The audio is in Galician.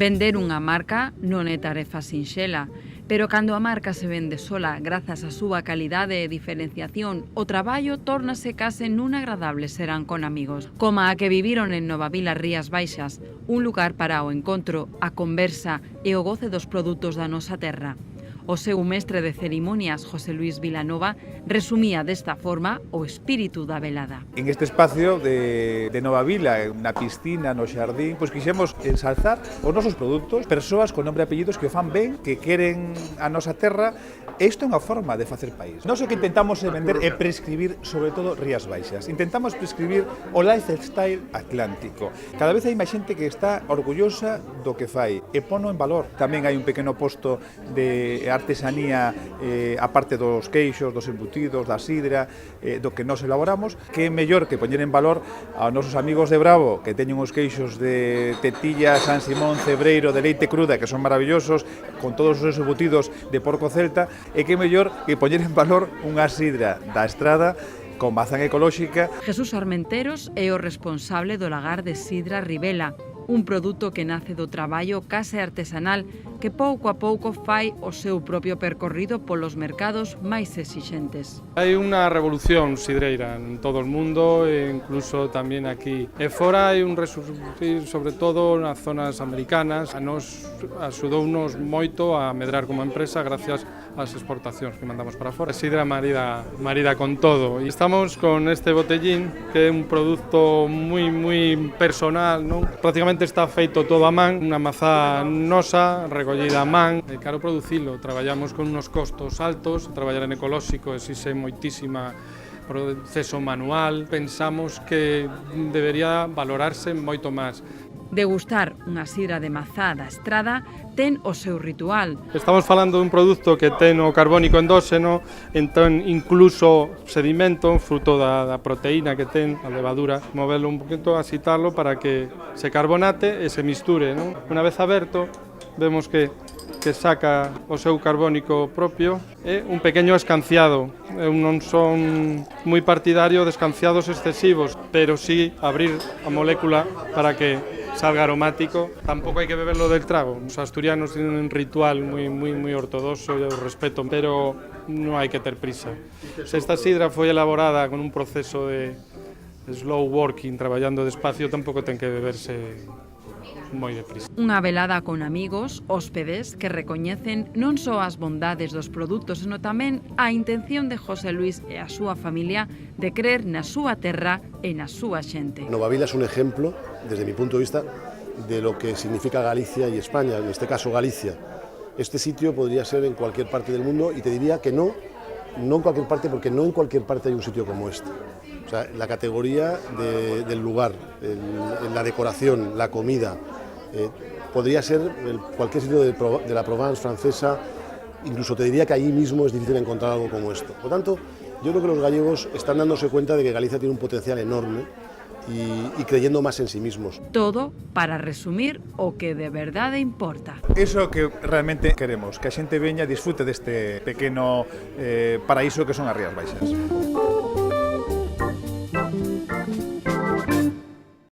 Vender unha marca non é tarefa sinxela, pero cando a marca se vende sola grazas á súa calidade e diferenciación, o traballo tórnase case nun agradable serán con amigos, como a que viviron en Novavila Rías Baixas, un lugar para o encontro, a conversa e o goce dos produtos da nosa terra. O seu mestre de cerimonias, José Luis Vilanova, resumía desta forma o espírito da velada. En este espacio de Novavila, na piscina, no xardín, pois quixemos ensalzar os nosos produtos, persoas con nombre e apellidos que o fan ben, que queren a nosa terra. Isto é unha forma de facer país. Nós o que intentamos é vender e prescribir, sobre todo, Rías Baixas. Intentamos prescribir o lifestyle atlántico. Cada vez hai máis xente que está orgullosa do que fai e pono en valor. Tamén hai un pequeno posto de artesanía, aparte dos queixos, dos embutidos, da sidra, do que nós elaboramos, que é mellor que poñer en valor aos nosos amigos de Bravo, que teñen os queixos de Tetilla, San Simón, Cebreiro, de leite cruda, que son maravillosos, con todos os embutidos de porco celta, e que é mellor que poñer en valor unha sidra da Estrada con mazán ecolóxica. Jesús Armenteros é o responsable do lagar de Sidra Ribela, un produto que nace do traballo case artesanal que pouco a pouco fai o seu propio percorrido polos mercados máis exixentes. Hai unha revolución sidreira en todo o mundo, e incluso tamén aquí. E fora hai un resurgir, sobre todo nas zonas americanas. A nos axudounos moito a medrar como empresa gracias ás exportacións que mandamos para fora. A sidra marida con todo. E estamos con este botellín, que é un produto moi personal, non? Prácticamente está feito todo a man, unha mazá nosa, recollida a man. É caro producilo, traballamos con unos costos altos, traballar en ecolóxico exixe moitísima proceso manual. Pensamos que debería valorarse moito máis. Degustar unha sidra de mazá da Estrada ten o seu ritual. Estamos falando dun produto que ten o carbónico endóxeno, entón incluso sedimento, fruto da proteína que ten, a levadura, movelo un poquito, asitarlo para que se carbonate e se misture, non? Unha vez aberto, vemos que saca o seu carbónico propio e un pequeño escanciado. Eu non son moi partidario de escanciados excesivos, pero sí abrir a molécula para que salga aromático. Tampouco hai que beberlo del trago. Os asturianos tienen un ritual moi ortodoxo e o respeto, pero non hai que ter prisa. Se esta sidra foi elaborada con un proceso de slow working, traballando despacio, tampouco ten que beberse moi deprisa. Unha velada con amigos, hóspedes, que recoñecen non só as bondades dos produtos, sino tamén a intención de José Luis e a súa familia de creer na súa terra e na súa xente. Novavila es un ejemplo, desde mi punto de vista, de lo que significa Galicia y España, en este caso Galicia. Este sitio podría ser en cualquier parte del mundo y te diría que no en cualquier parte, porque no en cualquier parte hay un sitio como este. O sea, la categoría del lugar, la decoración, la comida, podría ser cualquier sitio de la Provence francesa. Incluso te diría que allí mismo es difícil encontrar algo como esto. Por lo tanto, yo creo que los gallegos están dándose cuenta de que Galicia tiene un potencial enorme y creyendo más en sí mismos. Todo para resumir o que de verdade importa. Iso que realmente queremos, que a xente veña e disfrute deste pequeno paraíso que son as Rías Baixas.